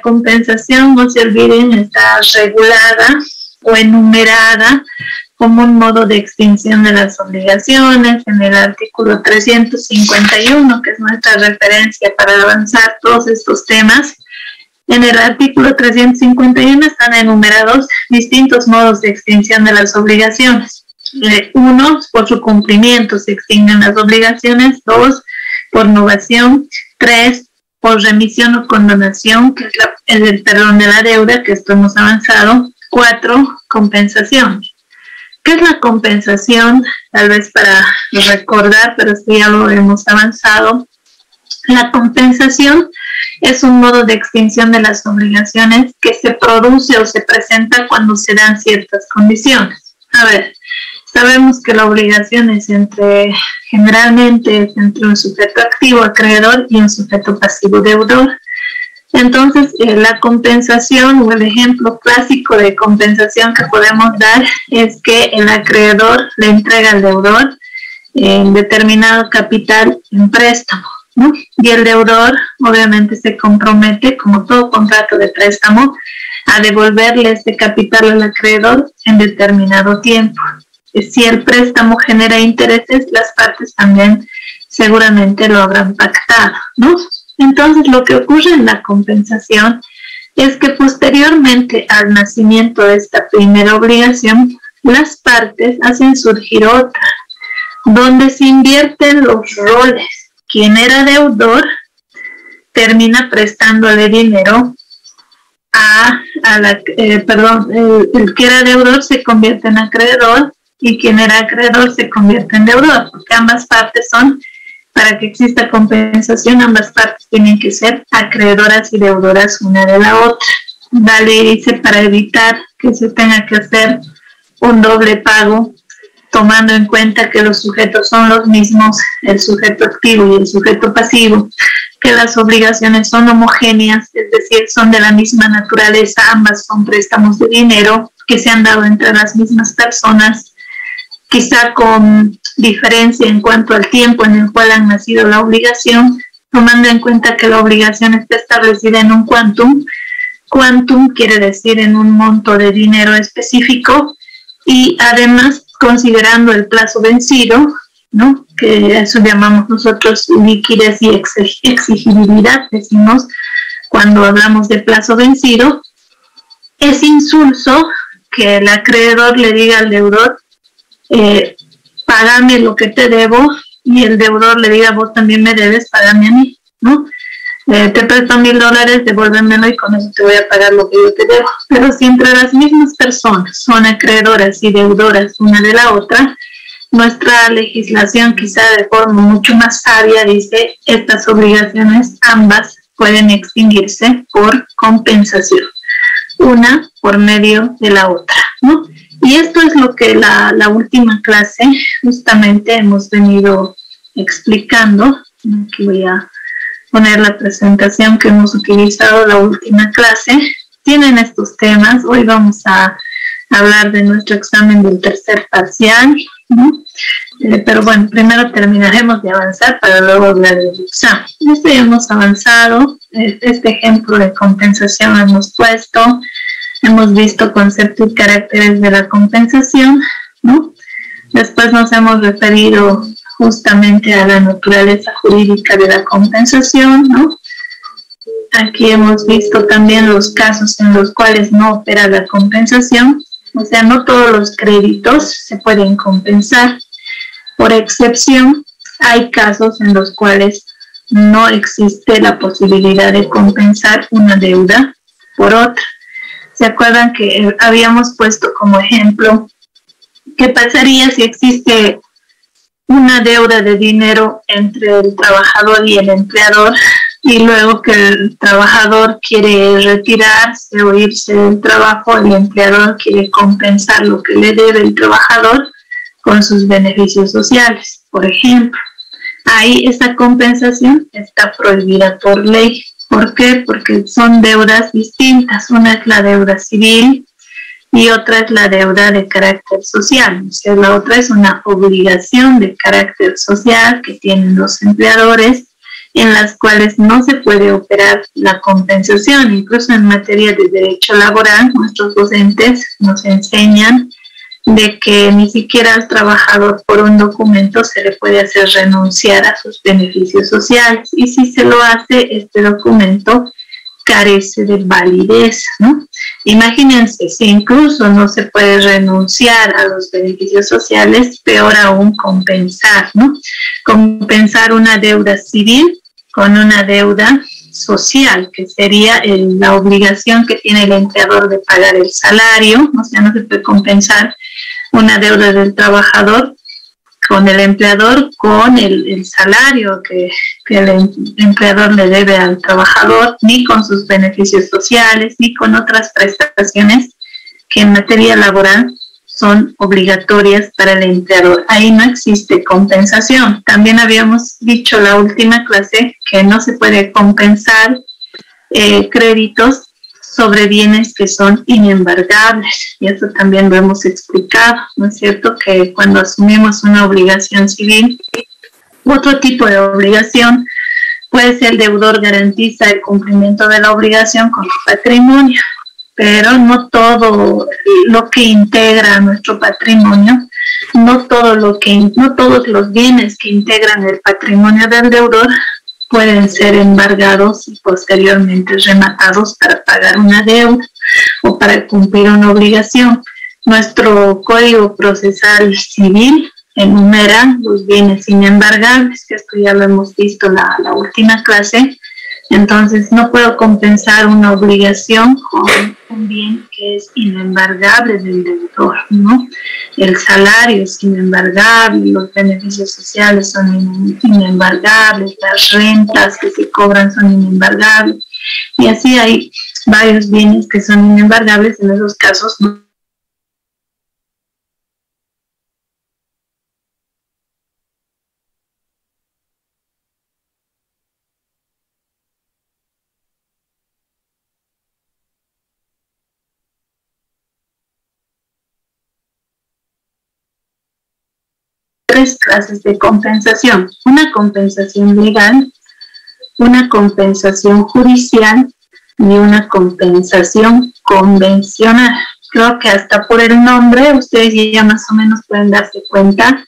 compensación, no se olviden, está regulada o enumerada como un modo de extinción de las obligaciones en el artículo 351, que es nuestra referencia para avanzar todos estos temas. En el artículo 351 están enumerados distintos modos de extinción de las obligaciones. Uno, por su cumplimiento se extinguen las obligaciones. Dos, por novación. Tres, por remisión o condonación, que es el perdón de la deuda, que esto hemos avanzado. Cuatro, compensación. ¿Qué es la compensación? Tal vez para recordar, pero esto ya lo hemos avanzado. La compensación es un modo de extinción de las obligaciones que se produce o se presenta cuando se dan ciertas condiciones. A ver, sabemos que la obligación es generalmente es entre un sujeto activo, acreedor, y un sujeto pasivo, deudor. Entonces, la compensación o el ejemplo clásico de compensación que podemos dar es que el acreedor le entrega al deudor determinado capital en préstamo, ¿no? Y el deudor obviamente se compromete, como todo contrato de préstamo, a devolverle este capital al acreedor en determinado tiempo. Si el préstamo genera intereses, las partes también seguramente lo habrán pactado, ¿no? Entonces, lo que ocurre en la compensación es que posteriormente al nacimiento de esta primera obligación, las partes hacen surgir otra, donde se invierten los roles. Quien era deudor termina prestándole dinero el que era deudor se convierte en acreedor y quien era acreedor se convierte en deudor, porque ambas partes son, para que exista compensación, ambas partes tienen que ser acreedoras y deudoras una de la otra. La ley dice, para evitar que se tenga que hacer un doble pago, tomando en cuenta que los sujetos son los mismos, el sujeto activo y el sujeto pasivo, que las obligaciones son homogéneas, es decir, son de la misma naturaleza, ambas son préstamos de dinero que se han dado entre las mismas personas, quizá con diferencia en cuanto al tiempo en el cual han nacido la obligación, tomando en cuenta que la obligación está establecida en un quantum. Quantum quiere decir en un monto de dinero específico, y además considerando el plazo vencido, ¿no? Que eso llamamos nosotros liquidez y exigibilidad, decimos cuando hablamos de plazo vencido. Es insulso que el acreedor le diga al deudor, págame lo que te debo, y el deudor le diga, vos también me debes, págame a mí, ¿no? Te presto $1,000, devuélvemelo y con eso te voy a pagar lo que yo te debo. Pero si entre las mismas personas son acreedoras y deudoras una de la otra, nuestra legislación, quizá de forma mucho más sabia, dice, estas obligaciones ambas pueden extinguirse por compensación, una por medio de la otra, ¿no? Y esto es lo que la última clase justamente hemos venido explicando. Aquí voy a poner la presentación que hemos utilizado la última clase. Tienen estos temas. Hoy vamos a hablar de nuestro examen del tercer parcial, ¿no? Pero bueno, primero terminaremos de avanzar para luego hablar del examen. Esto ya hemos avanzado. Este ejemplo de compensación hemos puesto. Hemos visto conceptos y caracteres de la compensación, ¿no? Después nos hemos referido justamente a la naturaleza jurídica de la compensación, ¿no? Aquí hemos visto también los casos en los cuales no opera la compensación, o sea, no todos los créditos se pueden compensar. Por excepción, hay casos en los cuales no existe la posibilidad de compensar una deuda por otra. ¿Se acuerdan que habíamos puesto como ejemplo qué pasaría si existe una deuda de dinero entre el trabajador y el empleador, y luego que el trabajador quiere retirarse o irse del trabajo, el empleador quiere compensar lo que le debe el trabajador con sus beneficios sociales, por ejemplo? Ahí esa compensación está prohibida por ley. ¿Por qué? Porque son deudas distintas. Una es la deuda civil y otra es la deuda de carácter social. O sea, la otra es una obligación de carácter social que tienen los empleadores en las cuales no se puede operar la compensación. Incluso en materia de derecho laboral, nuestros docentes nos enseñan de que ni siquiera al trabajador por un documento se le puede hacer renunciar a sus beneficios sociales, y si se lo hace, este documento carece de validez, ¿no? Imagínense, si incluso no se puede renunciar a los beneficios sociales, peor aún compensar, ¿no? Compensar una deuda civil con una deuda social, que sería la obligación que tiene el empleador de pagar el salario. O sea, no se puede compensar una deuda del trabajador con el empleador, con el salario que el empleador le debe al trabajador, ni con sus beneficios sociales, ni con otras prestaciones que en materia laboral son obligatorias para el empleador. Ahí no existe compensación. También habíamos dicho la última clase que no se puede compensar créditos sobre bienes que son inembargables, y eso también lo hemos explicado, ¿no es cierto? Que cuando asumimos una obligación civil, otro tipo de obligación, pues el deudor garantiza el cumplimiento de la obligación con su patrimonio, pero no todo lo que integra nuestro patrimonio, no todos los bienes que integran el patrimonio del deudor pueden ser embargados y posteriormente rematados para pagar una deuda o para cumplir una obligación. Nuestro Código Procesal Civil enumera los bienes inembargables, que esto ya lo hemos visto la última clase. Entonces, no puedo compensar una obligación con un bien que es inembargable del deudor, ¿no? El salario es inembargable, los beneficios sociales son inembargables, las rentas que se cobran son inembargables, y así hay varios bienes que son inembargables. En esos casos no. Tres clases de compensación: una compensación legal, una compensación judicial y una compensación convencional. Creo que hasta por el nombre ustedes ya más o menos pueden darse cuenta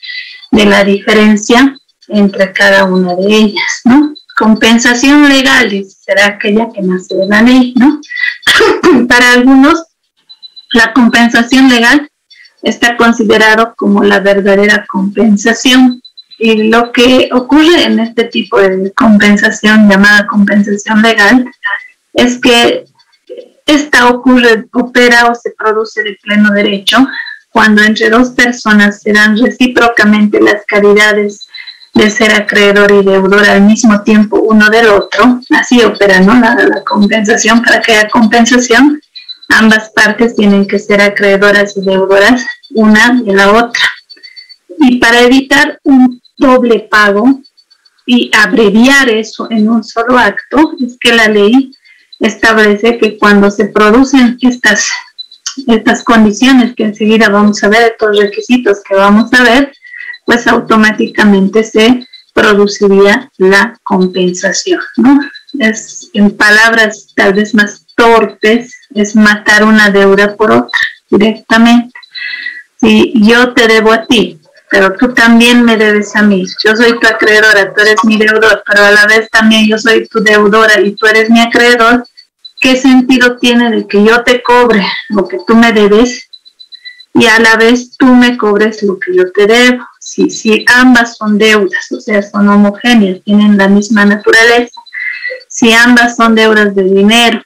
de la diferencia entre cada una de ellas, ¿no? Compensación legal será aquella que nace de la ley, ¿no? Para algunos, la compensación legal está considerado como la verdadera compensación. Y lo que ocurre en este tipo de compensación, llamada compensación legal, es que esta opera o se produce de pleno derecho cuando entre dos personas se dan recíprocamente las calidades de ser acreedor y deudor al mismo tiempo uno del otro. Así opera, ¿no? La compensación. Para que haya compensación, ambas partes tienen que ser acreedoras y deudoras una de la otra. Y para evitar un doble pago y abreviar eso en un solo acto, es que la ley establece que cuando se producen estas condiciones, que enseguida vamos a ver, estos requisitos que vamos a ver, pues automáticamente se produciría la compensación, ¿no? Es, en palabras tal vez más torpes, es matar una deuda por otra directamente. Si yo te debo a ti, pero tú también me debes a mí, yo soy tu acreedora, tú eres mi deudor, pero a la vez también yo soy tu deudora y tú eres mi acreedor, ¿qué sentido tiene de que yo te cobre lo que tú me debes y a la vez tú me cobres lo que yo te debo? Si ambas son deudas, o sea, son homogéneas, tienen la misma naturaleza, si ambas son deudas de dinero,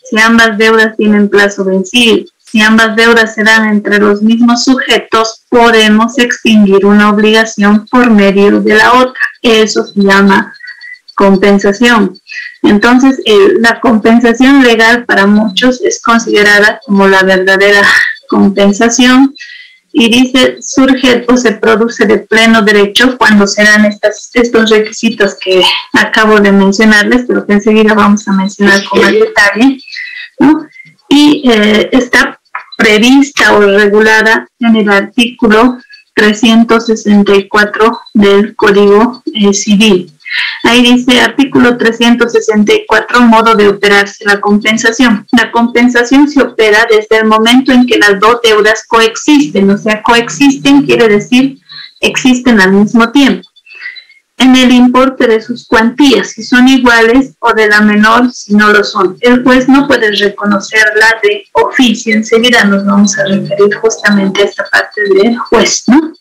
si ambas deudas tienen plazo vencido, si ambas deudas se dan entre los mismos sujetos, podemos extinguir una obligación por medio de la otra. Eso se llama compensación. Entonces, la compensación legal para muchos es considerada como la verdadera compensación, y dice, surge o se produce de pleno derecho cuando se dan estos requisitos que acabo de mencionarles, pero que enseguida vamos a mencionar con más detalle, ¿no? Y está prevista o regulada en el artículo 364 del Código Civil. Ahí dice artículo 364, modo de operarse la compensación. La compensación se opera desde el momento en que las dos deudas coexisten, o sea, coexisten quiere decir existen al mismo tiempo, en el importe de sus cuantías, si son iguales, o de la menor si no lo son. El juez no puede reconocerla de oficio. Enseguida nos vamos a referir justamente a esta parte del juez, ¿no?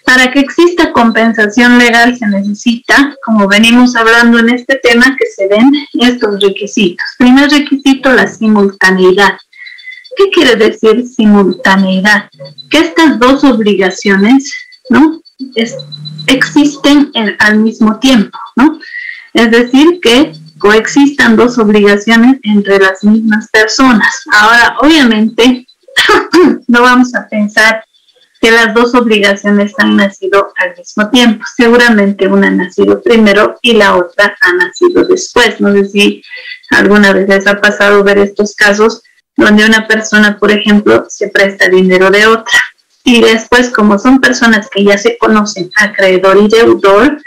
Para que exista compensación legal se necesita, como venimos hablando en este tema, que se den estos requisitos. Primer requisito, la simultaneidad. ¿Qué quiere decir simultaneidad? Que estas dos obligaciones, ¿no?, existen al mismo tiempo, ¿no? Es decir, que coexistan dos obligaciones entre las mismas personas. Ahora, obviamente, no vamos a pensar que las dos obligaciones han nacido al mismo tiempo. Seguramente una ha nacido primero y la otra ha nacido después. No sé si alguna vez les ha pasado ver estos casos donde una persona, por ejemplo, se presta dinero de otra. Y después, como son personas que ya se conocen, acreedor y deudor,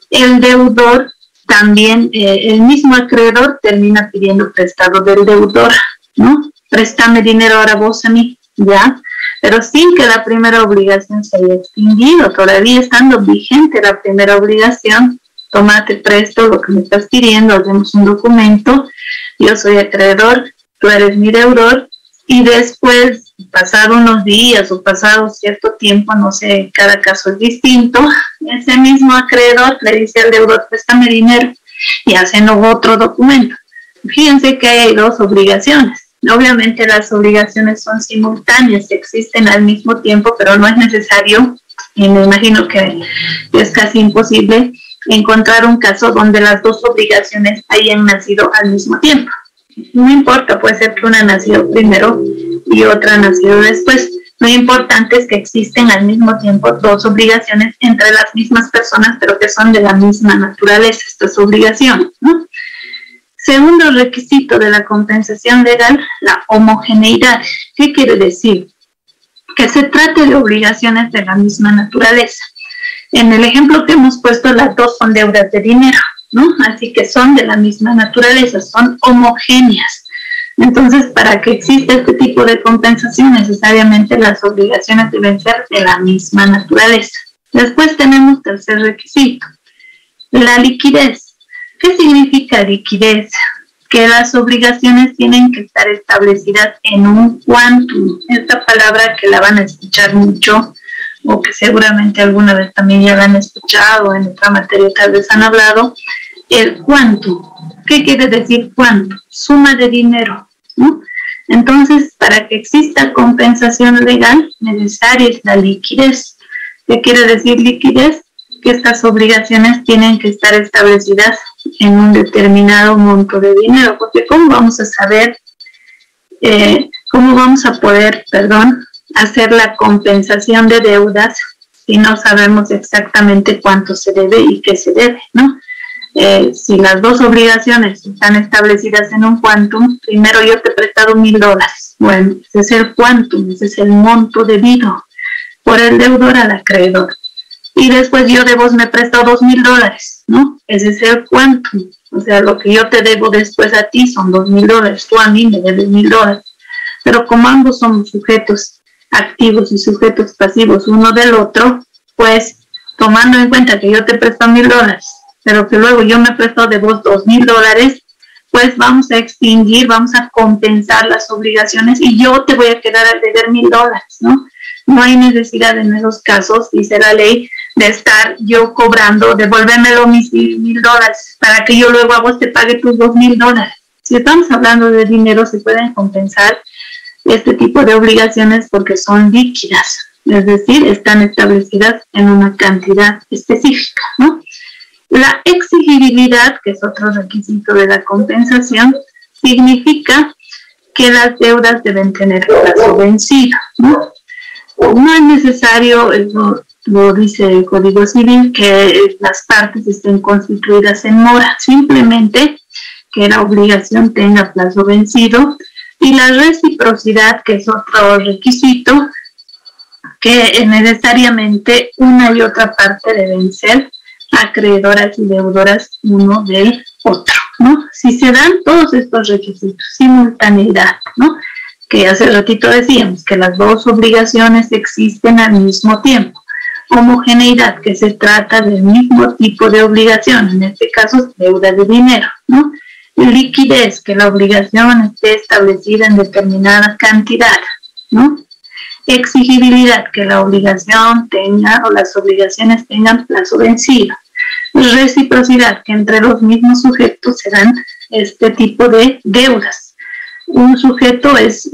el deudor también, el mismo acreedor termina pidiendo prestado del deudor, ¿no? Préstame dinero ahora vos a mí, ¿ya? Pero sin que la primera obligación se haya extinguido, todavía estando vigente la primera obligación, tómate presto lo que me estás pidiendo, hacemos un documento, yo soy acreedor, tú eres mi deudor, y después, pasado unos días o pasado cierto tiempo, no sé, cada caso es distinto, ese mismo acreedor le dice al deudor, préstame dinero, y hacen otro documento. Fíjense que hay dos obligaciones. Obviamente las obligaciones son simultáneas, existen al mismo tiempo, pero no es necesario, y me imagino que es casi imposible encontrar un caso donde las dos obligaciones hayan nacido al mismo tiempo. No importa, puede ser que una nació primero y otra nació después. Lo importante es que existen al mismo tiempo dos obligaciones entre las mismas personas, pero que son de la misma naturaleza, estas obligaciones, ¿no? Segundo requisito de la compensación legal, la homogeneidad. ¿Qué quiere decir? Que se trate de obligaciones de la misma naturaleza. En el ejemplo que hemos puesto, las dos son deudas de dinero, ¿no? Así que son de la misma naturaleza, son homogéneas. Entonces, para que exista este tipo de compensación, necesariamente las obligaciones deben ser de la misma naturaleza. Después tenemos tercer requisito, la liquidez. ¿Qué significa liquidez? Que las obligaciones tienen que estar establecidas en un quantum. Esta palabra que la van a escuchar mucho, o que seguramente alguna vez también ya la han escuchado, en otra materia tal vez han hablado, el quantum. ¿Qué quiere decir quantum? Suma de dinero, ¿no? Entonces, para que exista compensación legal, necesaria es la liquidez. ¿Qué quiere decir liquidez? Que estas obligaciones tienen que estar establecidas en un determinado monto de dinero, porque ¿cómo vamos a saber, cómo vamos a poder, hacer la compensación de deudas si no sabemos exactamente cuánto se debe y qué se debe, ¿no? Si las dos obligaciones están establecidas en un quantum, primero yo te he prestado $1,000, bueno, ese es el quantum, ese es el monto debido por el deudor al acreedor. Y después yo de vos me he prestado $2,000, ¿no? Ese es el quantum. O sea, lo que yo te debo después a ti son $2,000, tú a mí me debes $1,000. Pero como ambos somos sujetos activos y sujetos pasivos uno del otro, pues tomando en cuenta que yo te presto $1,000, pero que luego yo me presto de vos $2,000, pues vamos a extinguir, vamos a compensar las obligaciones y yo te voy a quedar a deber $1,000, ¿no? No hay necesidad en esos casos, dice la ley, de estar yo cobrando, devuélvemelo mis $1,000 para que yo luego a vos te pague tus $2,000. Si estamos hablando de dinero, se pueden compensar este tipo de obligaciones porque son líquidas, es decir, están establecidas en una cantidad específica, ¿no? La exigibilidad, que es otro requisito de la compensación, significa que las deudas deben tener plazo vencido, ¿no? No es necesario, eso lo dice el Código Civil, que las partes estén constituidas en mora, simplemente que la obligación tenga plazo vencido, y la reciprocidad, que es otro requisito, que necesariamente una y otra parte deben ser acreedoras y deudoras uno del otro, ¿no? Si se dan todos estos requisitos, simultaneidad, ¿no? Que hace ratito decíamos que las dos obligaciones existen al mismo tiempo. Homogeneidad, que se trata del mismo tipo de obligación, en este caso deuda de dinero, ¿no? Liquidez, que la obligación esté establecida en determinada cantidad, ¿no? Exigibilidad, que la obligación tenga o las obligaciones tengan plazo vencido. Reciprocidad, que entre los mismos sujetos se dan este tipo de deudas. Un sujeto es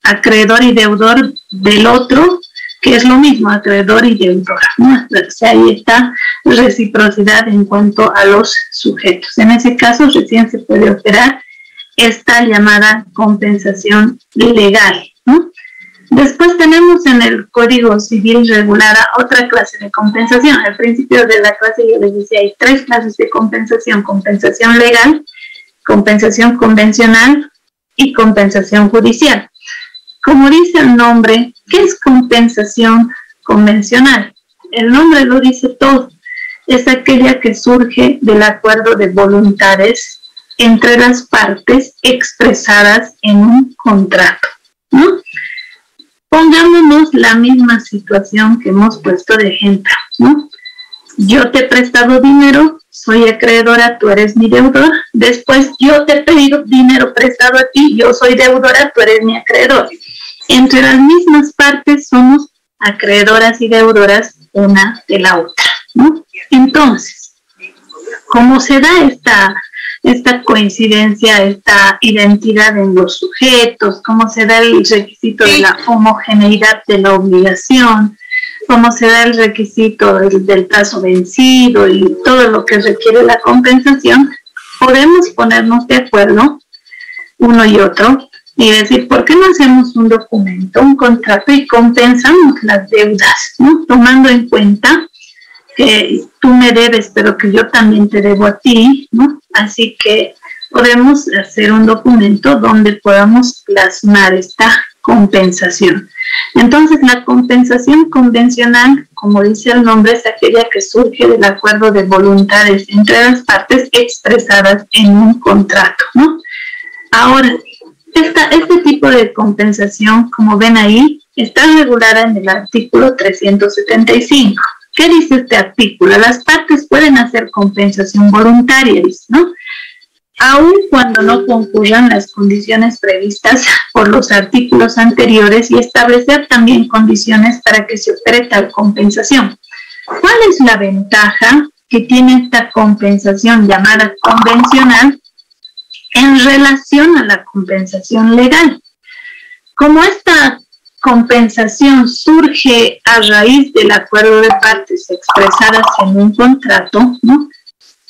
acreedor y deudor del otro, que es lo mismo, acreedor y deudor, ¿no? O sea, ahí está reciprocidad en cuanto a los sujetos. En ese caso, recién se puede operar esta llamada compensación legal, ¿no? Después tenemos en el Código Civil regulada otra clase de compensación. Al principio de la clase yo les decía, hay tres clases de compensación: compensación legal, compensación convencional y compensación judicial. Como dice el nombre, ¿qué es compensación convencional? El nombre lo dice todo. Es aquella que surge del acuerdo de voluntades entre las partes expresadas en un contrato, ¿no? Pongámonos la misma situación que hemos puesto de ejemplo, ¿no? Yo te he prestado dinero, soy acreedora, tú eres mi deudor. Después yo te he pedido dinero prestado a ti, yo soy deudora, tú eres mi acreedor. Entre las mismas partes somos acreedoras y deudoras una de la otra, ¿no? Entonces, ¿cómo se da esta coincidencia, esta identidad en los sujetos? ¿Cómo se da el requisito de la homogeneidad de la obligación? ¿Cómo se da el requisito del plazo vencido y todo lo que requiere la compensación? Podemos ponernos de acuerdo uno y otro y decir, ¿por qué no hacemos un documento, un contrato y compensamos las deudas, ¿no? Tomando en cuenta que tú me debes, pero que yo también te debo a ti, ¿no? Así que podemos hacer un documento donde podamos plasmar esta compensación. Entonces, la compensación convencional, como dice el nombre, es aquella que surge del acuerdo de voluntades entre las partes expresadas en un contrato, ¿no? Ahora, este tipo de compensación, como ven ahí, está regulada en el artículo 375. ¿Qué dice este artículo? Las partes pueden hacer compensación voluntaria, ¿no? Aun cuando no concurran las condiciones previstas por los artículos anteriores, y establecer también condiciones para que se opere tal compensación. ¿Cuál es la ventaja que tiene esta compensación llamada convencional en relación a la compensación legal? Como esta compensación surge a raíz del acuerdo de partes expresadas en un contrato, ¿no?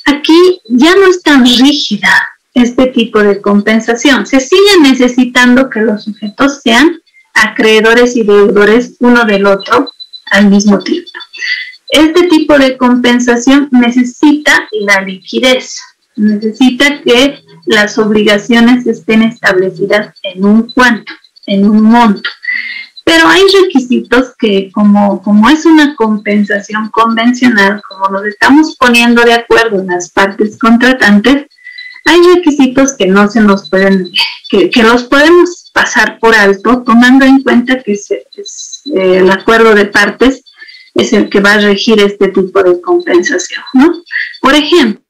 Aquí ya no es tan rígida este tipo de compensación. Se sigue necesitando que los sujetos sean acreedores y deudores uno del otro al mismo tiempo. Este tipo de compensación necesita la liquidez, necesita que las obligaciones estén establecidas en un cuanto, en un monto. Pero hay requisitos que, como es una compensación convencional, como nos estamos poniendo de acuerdo en las partes contratantes, hay requisitos que no se nos pueden, que los podemos pasar por alto, tomando en cuenta que el acuerdo de partes es el que va a regir este tipo de compensación, ¿no? Por ejemplo,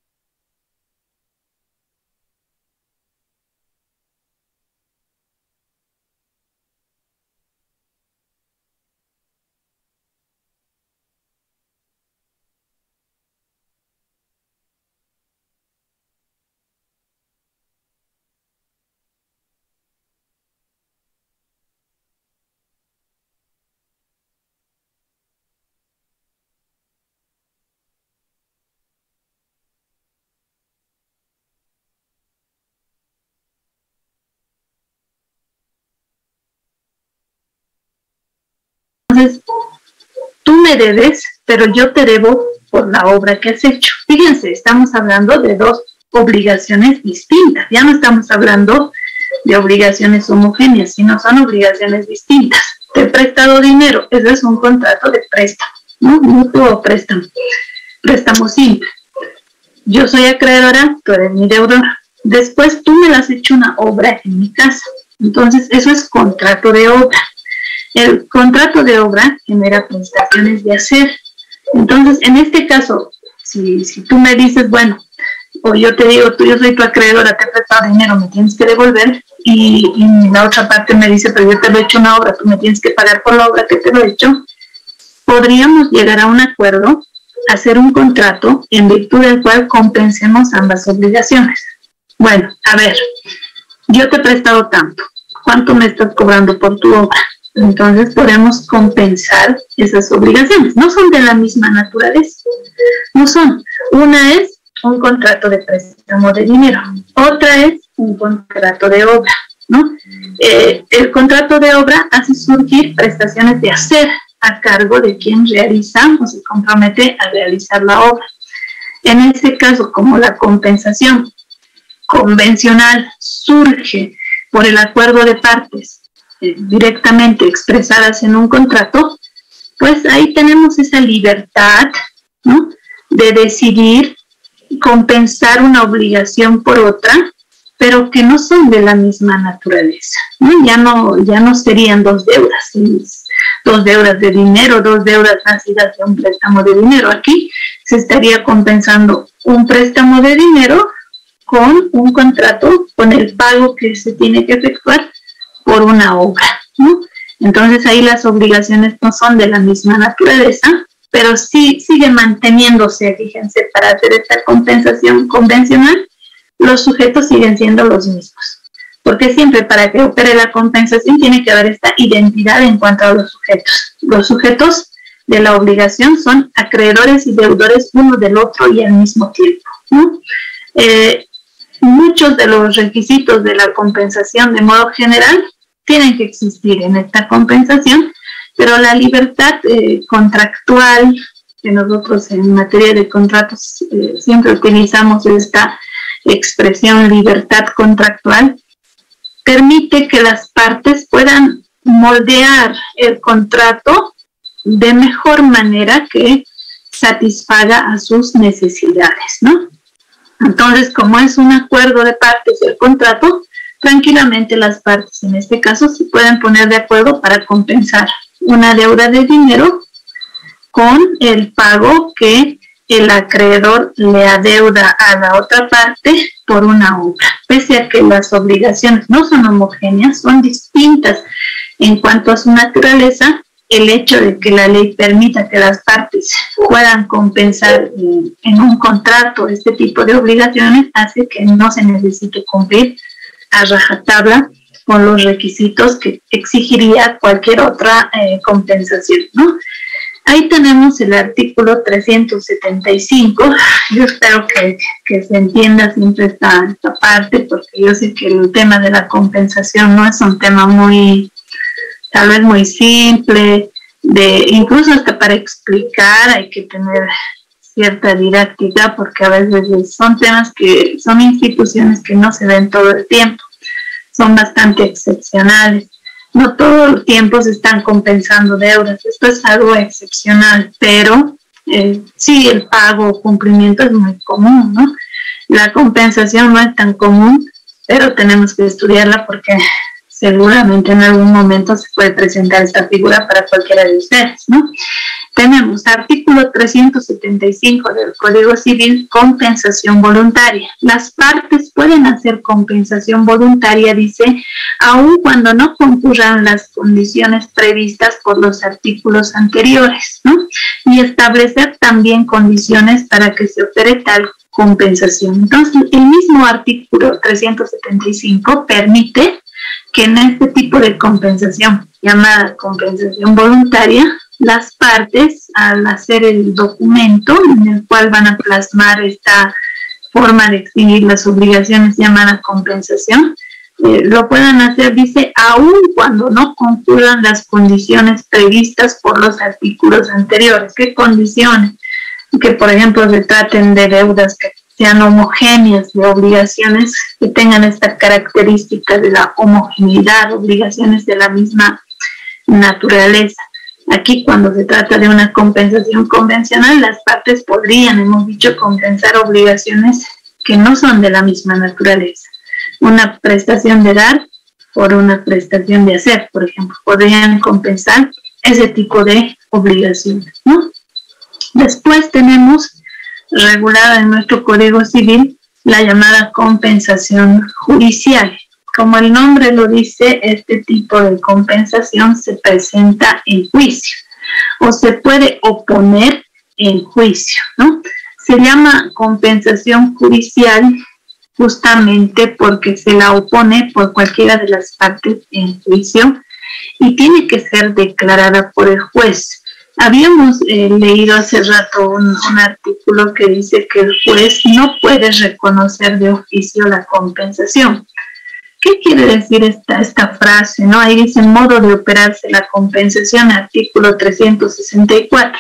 entonces, tú me debes, pero yo te debo por la obra que has hecho. Fíjense, estamos hablando de dos obligaciones distintas. Ya no estamos hablando de obligaciones homogéneas, sino son obligaciones distintas. Te he prestado dinero, eso es un contrato de préstamo, ¿no? Mutuo préstamo. préstamo simple. Yo soy acreedora, tú eres mi deudor. Después tú me has hecho una obra en mi casa. Entonces, eso es contrato de obra. El contrato de obra genera prestaciones de hacer. Entonces, en este caso, si tú me dices, bueno, o yo te digo, yo soy tu acreedora, te he prestado dinero, me tienes que devolver, y la otra parte me dice, pero yo te lo he hecho una obra, tú me tienes que pagar por la obra que te lo he hecho, podríamos llegar a un acuerdo, hacer un contrato en virtud del cual compensemos ambas obligaciones. Bueno, a ver, yo te he prestado tanto, ¿cuánto me estás cobrando por tu obra? Entonces podemos compensar esas obligaciones. No son de la misma naturaleza, no son. Una es un contrato de préstamo de dinero, otra es un contrato de obra, ¿no? El contrato de obra hace surgir prestaciones de hacer a cargo de quien realiza o se compromete a realizar la obra. En este caso, como la compensación convencional surge por el acuerdo de partes directamente expresadas en un contrato, pues ahí tenemos esa libertad, ¿no?, de decidir compensar una obligación por otra, pero que no son de la misma naturaleza, ¿no? Ya no serían dos deudas de dinero, dos deudas nacidas de un préstamo de dinero. Aquí se estaría compensando un préstamo de dinero con un contrato, con el pago que se tiene que efectuar por una obra, ¿no? Entonces ahí las obligaciones no son de la misma naturaleza, pero sí sigue manteniéndose, fíjense, para hacer esta compensación convencional, los sujetos siguen siendo los mismos. Porque siempre para que opere la compensación tiene que haber esta identidad en cuanto a los sujetos. Los sujetos de la obligación son acreedores y deudores uno del otro y al mismo tiempo, ¿no? Muchos de los requisitos de la compensación de modo general tienen que existir en esta compensación, pero la libertad contractual, que nosotros en materia de contratos siempre utilizamos esta expresión libertad contractual, permite que las partes puedan moldear el contrato de mejor manera que satisfaga a sus necesidades, ¿no? Entonces, como es un acuerdo de partes el contrato, tranquilamente las partes, en este caso, se pueden poner de acuerdo para compensar una deuda de dinero con el pago que el acreedor le adeuda a la otra parte por una obra. Pese a que las obligaciones no son homogéneas, son distintas en cuanto a su naturaleza, el hecho de que la ley permita que las partes puedan compensar en un contrato este tipo de obligaciones hace que no se necesite cumplir a rajatabla con los requisitos que exigiría cualquier otra compensación, ¿no? Ahí tenemos el artículo 375. Yo espero que se entienda siempre esta parte, porque yo sé que el tema de la compensación no es un tema tal vez muy simple, incluso hasta para explicar hay que tener cierta didáctica, porque a veces son temas son instituciones que no se ven todo el tiempo, son bastante excepcionales. No todo el tiempo se están compensando deudas, esto es algo excepcional, pero sí, el pago o cumplimiento es muy común, ¿no? La compensación no es tan común, pero tenemos que estudiarla porque seguramente en algún momento se puede presentar esta figura para cualquiera de ustedes, ¿no? Tenemos artículo 375 del Código Civil, compensación voluntaria. Las partes pueden hacer compensación voluntaria, dice, aun cuando no concurran las condiciones previstas por los artículos anteriores, ¿no? Y establecer también condiciones para que se opere tal compensación. Entonces, el mismo artículo 375 permite que en este tipo de compensación, llamada compensación voluntaria, las partes, al hacer el documento en el cual van a plasmar esta forma de extinguir las obligaciones llamada compensación, lo puedan hacer, dice, aun cuando no concurran las condiciones previstas por los artículos anteriores. ¿Qué condiciones? Que, por ejemplo, se traten de deudas que sean homogéneas, de obligaciones que tengan esta característica de la homogeneidad, obligaciones de la misma naturaleza. Aquí, cuando se trata de una compensación convencional, las partes podrían, hemos dicho, compensar obligaciones que no son de la misma naturaleza. Una prestación de dar por una prestación de hacer, por ejemplo, podrían compensar ese tipo de obligaciones, ¿no? Después tenemos regulada en nuestro Código Civil la llamada compensación judicial. Como el nombre lo dice, este tipo de compensación se presenta en juicio o se puede oponer en juicio, ¿no? Se llama compensación judicial justamente porque se la opone por cualquiera de las partes en juicio y tiene que ser declarada por el juez. Habíamos leído hace rato un artículo que dice que el juez no puede reconocer de oficio la compensación. ¿Qué quiere decir esta frase, no? Ahí dice modo de operarse la compensación, artículo 364.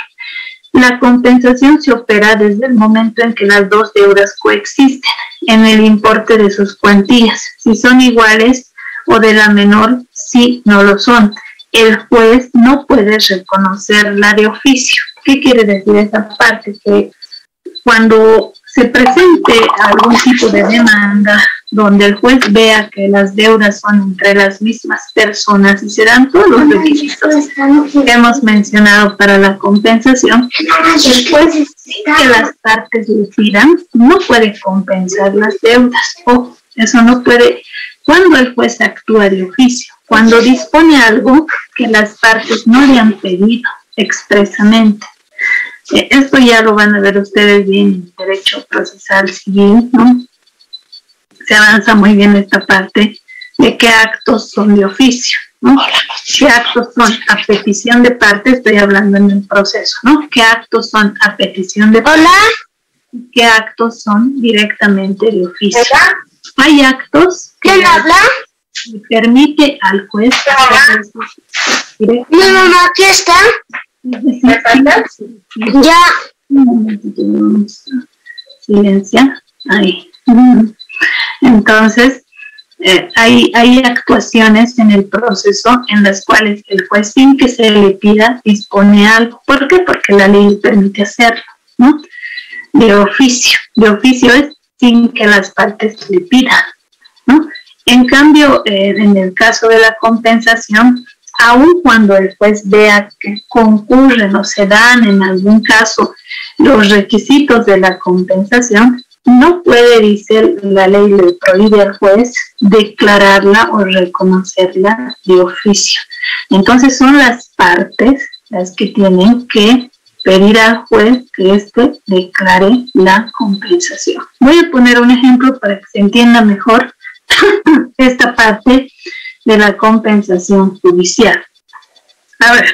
La compensación se opera desde el momento en que las dos deudas coexisten en el importe de sus cuantías, si son iguales, o de la menor si no lo son. El juez no puede reconocerla de oficio. ¿Qué quiere decir esa parte? Que cuando se presente algún tipo de demanda donde el juez vea que las deudas son entre las mismas personas y se dan todos los requisitos que hemos mencionado para la compensación, el juez, sin que las partes le pidan, no puede compensar las deudas. O eso no puede cuando el juez actúa de oficio, cuando dispone algo que las partes no le han pedido expresamente. Esto ya lo van a ver ustedes bien en derecho procesal civil, ¿no? Se avanza muy bien esta parte de qué actos son de oficio, ¿no? ¿Qué actos son a petición de parte? Estoy hablando en el proceso, ¿no? ¿Qué actos son a petición de parte? ¿Qué actos son directamente de oficio? ¿Hola? Hay actos que permite al juez. Mi mamá, aquí está. ¿Me faltas? Ya. Un momentito, silencia. Ahí. Entonces, hay actuaciones en el proceso en las cuales el juez, sin que se le pida, dispone algo. ¿Por qué? Porque la ley permite hacerlo, ¿no? De oficio. De oficio es sin que las partes le pidan, ¿no? En cambio, en el caso de la compensación, aun cuando el juez vea que concurren o se dan en algún caso los requisitos de la compensación, no puede, dice la ley, le prohíbe al juez declararla o reconocerla de oficio. Entonces son las partes las que tienen que pedir al juez que éste declare la compensación. Voy a poner un ejemplo para que se entienda mejor esta parte de la compensación judicial. A ver,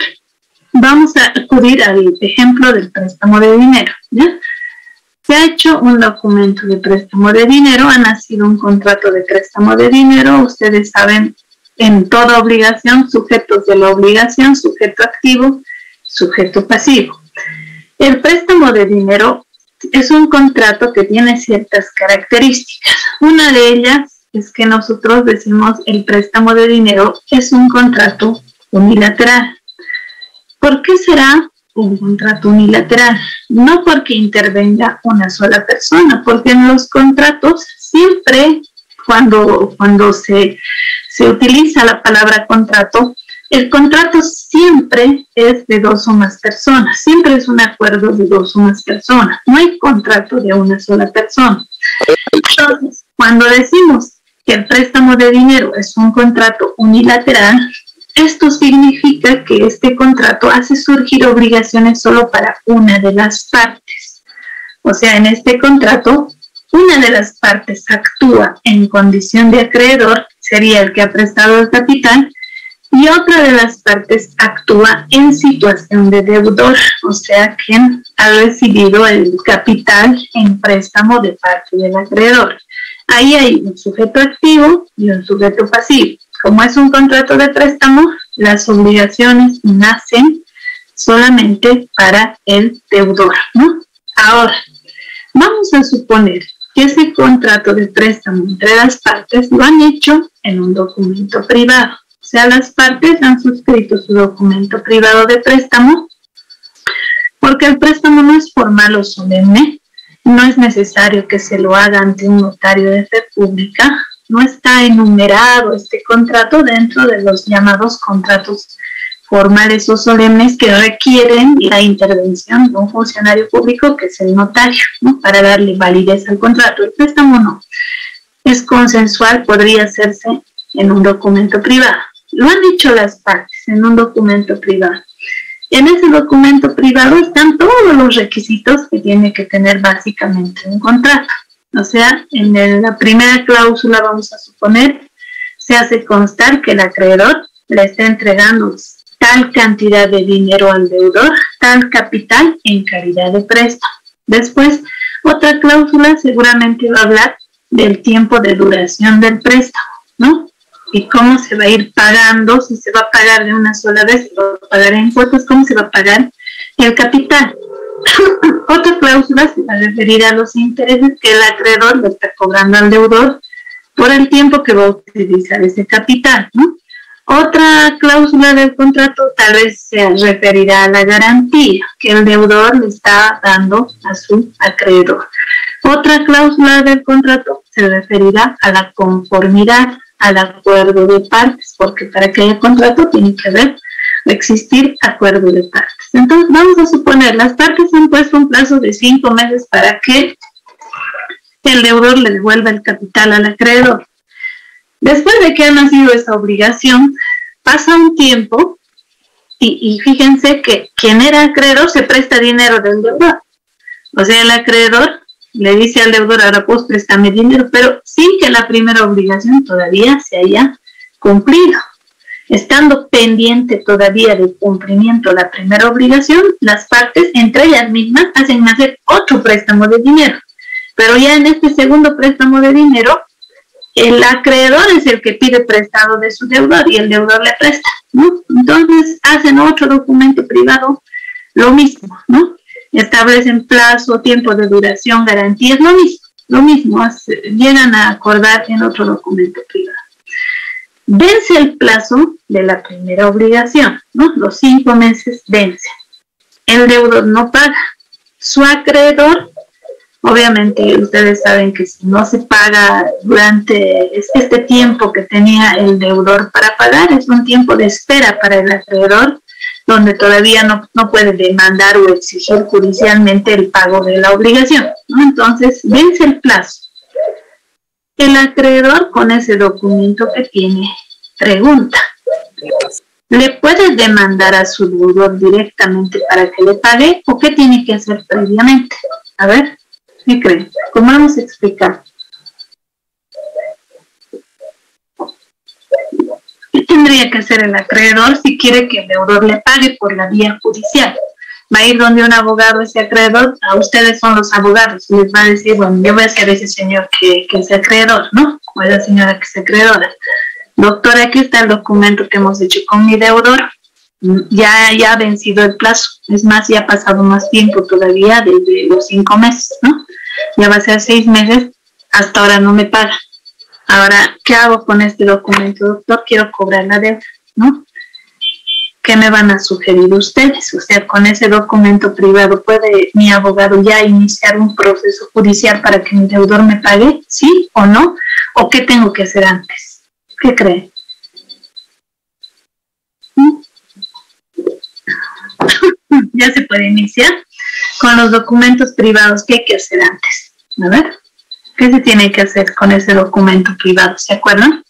vamos a acudir al ejemplo del préstamo de dinero, ¿ya? Se ha hecho un documento de préstamo de dinero, ha nacido un contrato de préstamo de dinero. Ustedes saben, en toda obligación, sujetos de la obligación, sujeto activo, sujeto pasivo. El préstamo de dinero es un contrato que tiene ciertas características. Una de ellas es que nosotros decimos el préstamo de dinero es un contrato unilateral. ¿Por qué será un contrato unilateral? No porque intervenga una sola persona, porque en los contratos siempre, cuando se utiliza la palabra contrato, el contrato siempre es de dos o más personas, siempre es un acuerdo de dos o más personas, no hay contrato de una sola persona. Entonces, cuando decimos que el préstamo de dinero es un contrato unilateral, esto significa que este contrato hace surgir obligaciones solo para una de las partes. O sea, en este contrato, una de las partes actúa en condición de acreedor, sería el que ha prestado el capital, y otra de las partes actúa en situación de deudor, o sea, quien ha recibido el capital en préstamo de parte del acreedor. Ahí hay un sujeto activo y un sujeto pasivo. Como es un contrato de préstamo, las obligaciones nacen solamente para el deudor, ¿no? Ahora, vamos a suponer que ese contrato de préstamo entre las partes lo han hecho en un documento privado. sea, las partes han suscrito su documento privado de préstamo, porque el préstamo no es formal o solemne, no es necesario que se lo haga ante un notario de fe pública, no está enumerado este contrato dentro de los llamados contratos formales o solemnes que requieren la intervención de un funcionario público, que es el notario, ¿no?, para darle validez al contrato. El préstamo no. Es consensual, podría hacerse en un documento privado. Lo han dicho las partes, en un documento privado. En ese documento privado están todos los requisitos que tiene que tener básicamente un contrato. O sea, en la primera cláusula, vamos a suponer, se hace constar que el acreedor le está entregando tal cantidad de dinero al deudor, tal capital en calidad de préstamo. Después, otra cláusula seguramente va a hablar del tiempo de duración del préstamo, ¿no? Y cómo se va a ir pagando, si se va a pagar de una sola vez, si va a pagar en cuotas, cómo se va a pagar el capital. Otra cláusula se va a referir a los intereses que el acreedor le está cobrando al deudor por el tiempo que va a utilizar ese capital, ¿no? Otra cláusula del contrato tal vez se referirá a la garantía que el deudor le está dando a su acreedor. Otra cláusula del contrato se referirá a la conformidad al acuerdo de partes, porque para que haya contrato tiene que existir acuerdo de partes. Entonces, vamos a suponer, las partes han puesto un plazo de 5 meses para que el deudor le devuelva el capital al acreedor. Después de que ha nacido esa obligación, pasa un tiempo y fíjense que quien era acreedor se presta dinero del deudor. O sea, el acreedor le dice al deudor, ahora pues préstame dinero, pero sin que la primera obligación todavía se haya cumplido. Estando pendiente todavía del cumplimiento de la primera obligación, las partes entre ellas mismas hacen nacer otro préstamo de dinero. Pero ya en este segundo préstamo de dinero, el acreedor es el que pide prestado de su deudor y el deudor le presta, ¿no? Entonces hacen otro documento privado, lo mismo, ¿no? Establecen plazo, tiempo de duración, garantías, lo mismo, llegan a acordar en otro documento privado. Vence el plazo de la primera obligación, ¿no? Los 5 meses vencen. El deudor no paga. Su acreedor, obviamente ustedes saben que si no se paga durante este tiempo que tenía el deudor para pagar, es un tiempo de espera para el acreedor, donde todavía no puede demandar o exigir judicialmente el pago de la obligación, ¿no? Entonces, vence el plazo. El acreedor, con ese documento que tiene, pregunta, ¿le puede demandar a su deudor directamente para que le pague o qué tiene que hacer previamente? A ver, ¿qué creen? ¿Cómo vamos a explicar? ¿Qué tendría que hacer el acreedor si quiere que el deudor le pague por la vía judicial? Va a ir donde un abogado, ese acreedor, a ustedes son los abogados, les va a decir, bueno, yo voy a ser ese señor que es acreedor, ¿no? O esa señora que es acreedora. Doctora, aquí está el documento que hemos hecho con mi deudor, ya ha vencido el plazo, es más, ya ha pasado más tiempo todavía, desde los 5 meses, ¿no? Ya va a ser 6 meses, hasta ahora no me paga. Ahora, ¿qué hago con este documento, doctor? Quiero cobrar la deuda, ¿no? ¿Qué me van a sugerir ustedes? O sea, con ese documento privado, ¿puede mi abogado ya iniciar un proceso judicial para que mi deudor me pague? ¿Sí o no? ¿O qué tengo que hacer antes? ¿Qué creen? Ya se puede iniciar con los documentos privados. ¿Qué hay que hacer antes? A ver, ¿qué se tiene que hacer con ese documento privado? ¿Se acuerdan?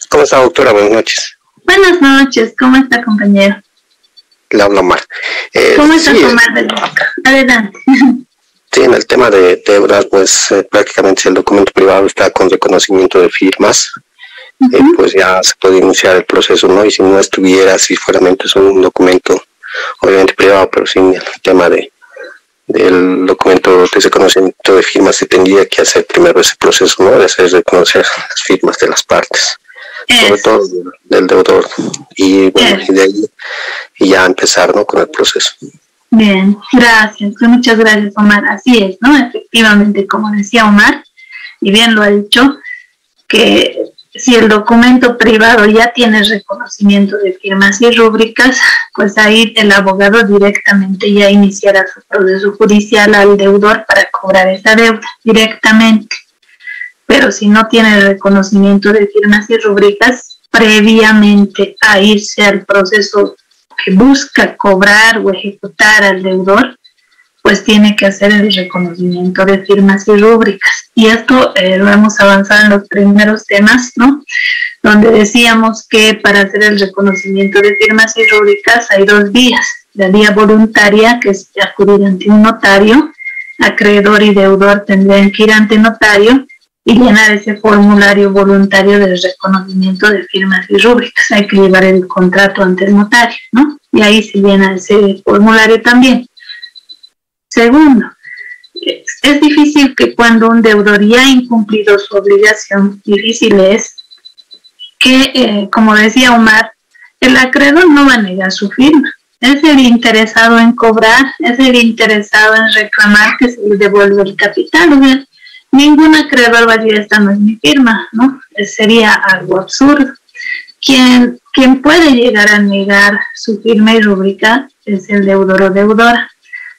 ¿Cómo está, doctora? Buenas noches. Buenas noches. ¿Cómo está, compañero? Le hablo Omar. ¿Cómo está, sí, Omar? Adelante. Sí, en el tema de deudas, pues prácticamente si el documento privado está con reconocimiento de firmas, pues ya se puede iniciar el proceso, ¿no? Y si no estuviera, si fueramente es un documento, obviamente privado, pero sin el tema del documento de reconocimiento de firmas, se tendría que hacer primero ese proceso, ¿no? De hacer reconocer las firmas de las partes, sobre todo del deudor, y bueno, y de ahí y ya empezar, ¿no?, con el proceso. Bien, gracias, muchas gracias, Omar. Así es, ¿no? Efectivamente, como decía Omar, y bien lo ha dicho, que si el documento privado ya tiene reconocimiento de firmas y rúbricas, pues ahí el abogado directamente ya iniciará su proceso judicial al deudor para cobrar esa deuda directamente. Pero si no tiene reconocimiento de firmas y rúbricas, previamente a irse al proceso que busca cobrar o ejecutar al deudor, pues tiene que hacer el reconocimiento de firmas y rúbricas. Y esto lo hemos avanzado en los primeros temas, ¿no? Donde decíamos que para hacer el reconocimiento de firmas y rúbricas hay dos vías. La vía voluntaria, que es acudir ante un notario, acreedor y deudor tendrían que ir ante notario y llenar ese formulario voluntario del reconocimiento de firmas y rúbricas. Hay que llevar el contrato ante el notario, ¿no? Y ahí se llena ese formulario también. Segundo, es difícil que cuando un deudor ya ha incumplido su obligación, difícil es que, como decía Omar, el acreedor no va a negar su firma. Es el interesado en cobrar, es el interesado en reclamar que se le devuelva el capital. O sea, ningún acreedor va a decir, esta no es mi firma, ¿no? Sería algo absurdo. Quien puede llegar a negar su firma y rúbrica es el deudor o deudora.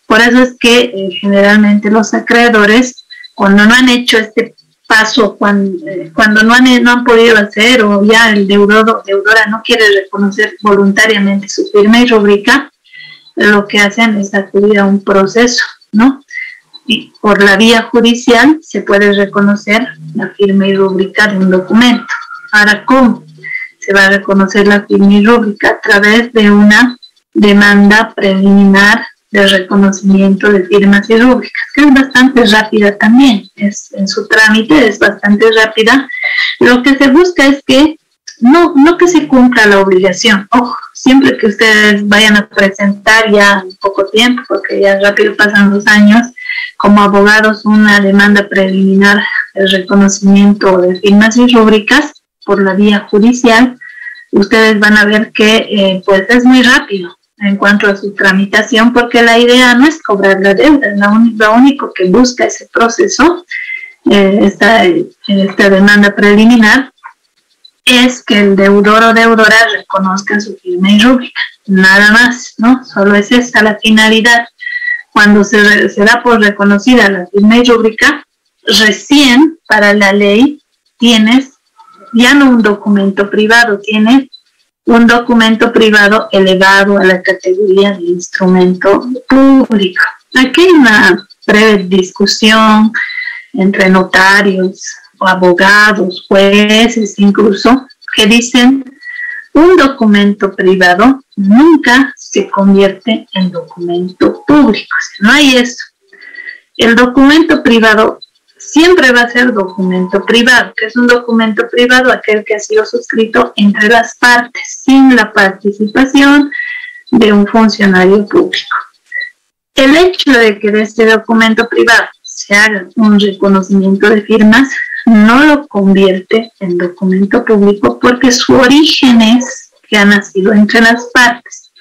Por eso es que generalmente los acreedores, cuando no han hecho este paso, cuando no han podido hacer, o ya el deudor o deudora no quiere reconocer voluntariamente su firma y rúbrica, lo que hacen es acudir a un proceso, ¿no? Y por la vía judicial se puede reconocer la firma y rúbrica de un documento. Ahora, ¿cómo se va a reconocer la firma y rúbrica? A través de una demanda preliminar de reconocimiento de firmas y rúbricas, que es bastante rápida también, en su trámite es bastante rápida. Lo que se busca es que no que se cumpla la obligación. Ojo, siempre que ustedes vayan a presentar ya en poco tiempo, porque ya rápido pasan los años, como abogados una demanda preliminar de reconocimiento de firmas y rúbricas por la vía judicial, ustedes van a ver que pues es muy rápido en cuanto a su tramitación, porque la idea no es cobrar la deuda, lo único que busca ese proceso, esta demanda preliminar, es que el deudor o deudora reconozca su firma y rúbrica, nada más, ¿no? Solo es esa la finalidad. Cuando se da por reconocida la firma y rúbrica, recién para la ley tienes ya no un documento privado, tienes un documento privado elevado a la categoría de instrumento público. Aquí hay una breve discusión entre notarios, abogados, jueces incluso, que dicen un documento privado nunca se convierte en documento público. No hay eso. El documento privado siempre va a ser documento privado, que es un documento privado aquel que ha sido suscrito entre las partes, sin la participación de un funcionario público. El hecho de que de este documento privado se haga un reconocimiento de firmas no lo convierte en documento público porque su origen es que ha nacido entre las partes.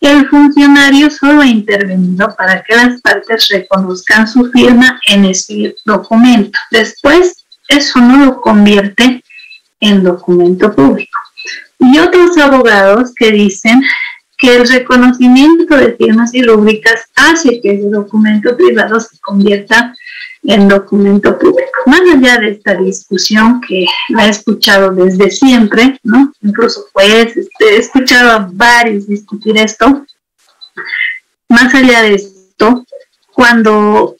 El funcionario solo ha intervenido para que las partes reconozcan su firma en ese documento. Después, eso no lo convierte en documento público. Y otros abogados que dicen que el reconocimiento de firmas y rúbricas hace que ese documento privado se convierta en documento público. Más allá de esta discusión que la he escuchado desde siempre, ¿no? Incluso pues he escuchado a varios discutir esto. Más allá de esto, cuando